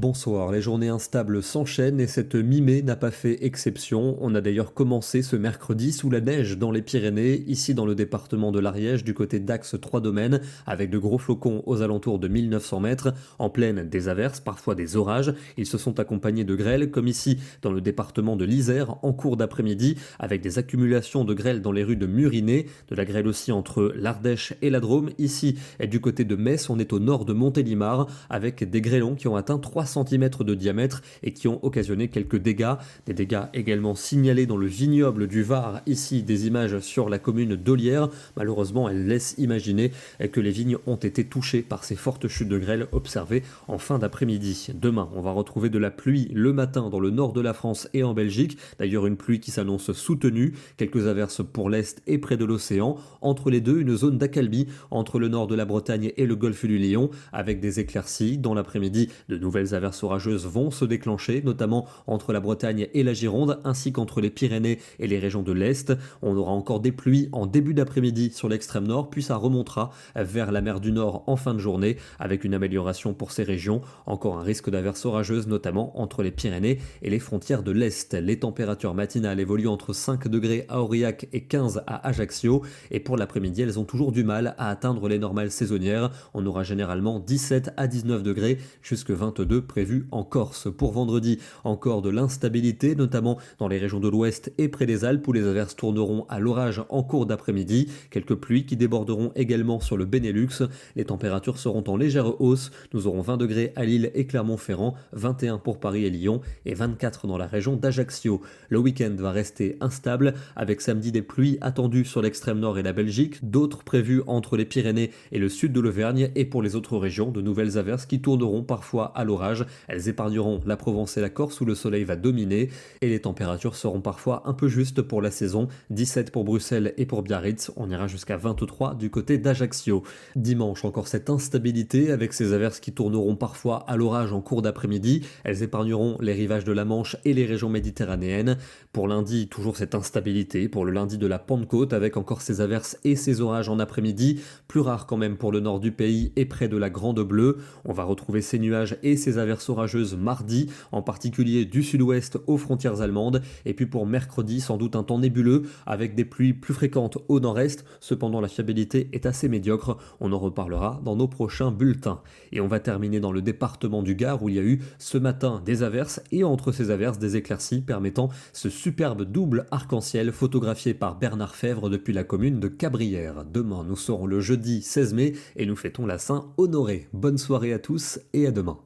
Bonsoir, les journées instables s'enchaînent et cette mi-mai n'a pas fait exception. On a d'ailleurs commencé ce mercredi sous la neige dans les Pyrénées, ici dans le département de l'Ariège, du côté d'Axe 3 Domaines, avec de gros flocons aux alentours de 1900 mètres, en pleine des averses, parfois des orages. Ils se sont accompagnés de grêles, comme ici dans le département de l'Isère, en cours d'après-midi, avec des accumulations de grêle dans les rues de Murinet, de la grêle aussi entre l'Ardèche et la Drôme. Ici, et du côté de Metz, on est au nord de Montélimar, avec des grêlons qui ont atteint 3 centimètres de diamètre et qui ont occasionné quelques dégâts. Des dégâts également signalés dans le vignoble du Var, ici des images sur la commune d'Olière. Malheureusement, elles laissent imaginer que les vignes ont été touchées par ces fortes chutes de grêle observées en fin d'après-midi. Demain, on va retrouver de la pluie le matin dans le nord de la France et en Belgique. D'ailleurs, une pluie qui s'annonce soutenue. Quelques averses pour l'est et près de l'océan. Entre les deux, une zone d'accalmie entre le nord de la Bretagne et le golfe du Lion, avec des éclaircies. Dans l'après-midi, de nouvelles averses orageuses vont se déclencher, notamment entre la Bretagne et la Gironde, ainsi qu'entre les Pyrénées et les régions de l'Est. On aura encore des pluies en début d'après-midi sur l'extrême nord, puis ça remontera vers la mer du Nord en fin de journée, avec une amélioration pour ces régions. Encore un risque d'averses orageuses, notamment entre les Pyrénées et les frontières de l'Est. Les températures matinales évoluent entre 5 degrés à Aurillac et 15 à Ajaccio, et pour l'après-midi, elles ont toujours du mal à atteindre les normales saisonnières. On aura généralement 17 à 19 degrés, jusque 22 prévus en Corse. Pour vendredi, encore de l'instabilité, notamment dans les régions de l'Ouest et près des Alpes, où les averses tourneront à l'orage en cours d'après-midi. Quelques pluies qui déborderont également sur le Benelux. Les températures seront en légère hausse. Nous aurons 20 degrés à Lille et Clermont-Ferrand, 21 pour Paris et Lyon et 24 dans la région d'Ajaccio. Le week-end va rester instable, avec samedi des pluies attendues sur l'extrême nord et la Belgique, d'autres prévues entre les Pyrénées et le sud de l'Auvergne, et pour les autres régions, de nouvelles averses qui tourneront parfois à l'orage. Elles épargneront la Provence et la Corse où le soleil va dominer, et les températures seront parfois un peu justes pour la saison. 17 pour Bruxelles et pour Biarritz, on ira jusqu'à 23 du côté d'Ajaccio. Dimanche, encore cette instabilité avec ces averses qui tourneront parfois à l'orage en cours d'après-midi. Elles épargneront les rivages de la Manche et les régions méditerranéennes. Pour lundi, toujours cette instabilité pour le lundi de la Pentecôte, avec encore ces averses et ces orages en après-midi, plus rares quand même pour le nord du pays et près de la Grande Bleue. On va retrouver ces nuages et ces averses orageuses mardi, en particulier du sud-ouest aux frontières allemandes, et puis pour mercredi, sans doute un temps nébuleux avec des pluies plus fréquentes au nord-est. Cependant, la fiabilité est assez médiocre. On en reparlera dans nos prochains bulletins. Et on va terminer dans le département du Gard, où il y a eu ce matin des averses, et entre ces averses des éclaircies permettant ce superbe double arc-en-ciel photographié par Bernard Fèvre depuis la commune de Cabrières. Demain, nous serons le jeudi 16 mai et nous fêtons la Saint-Honoré. Bonne soirée à tous et à demain.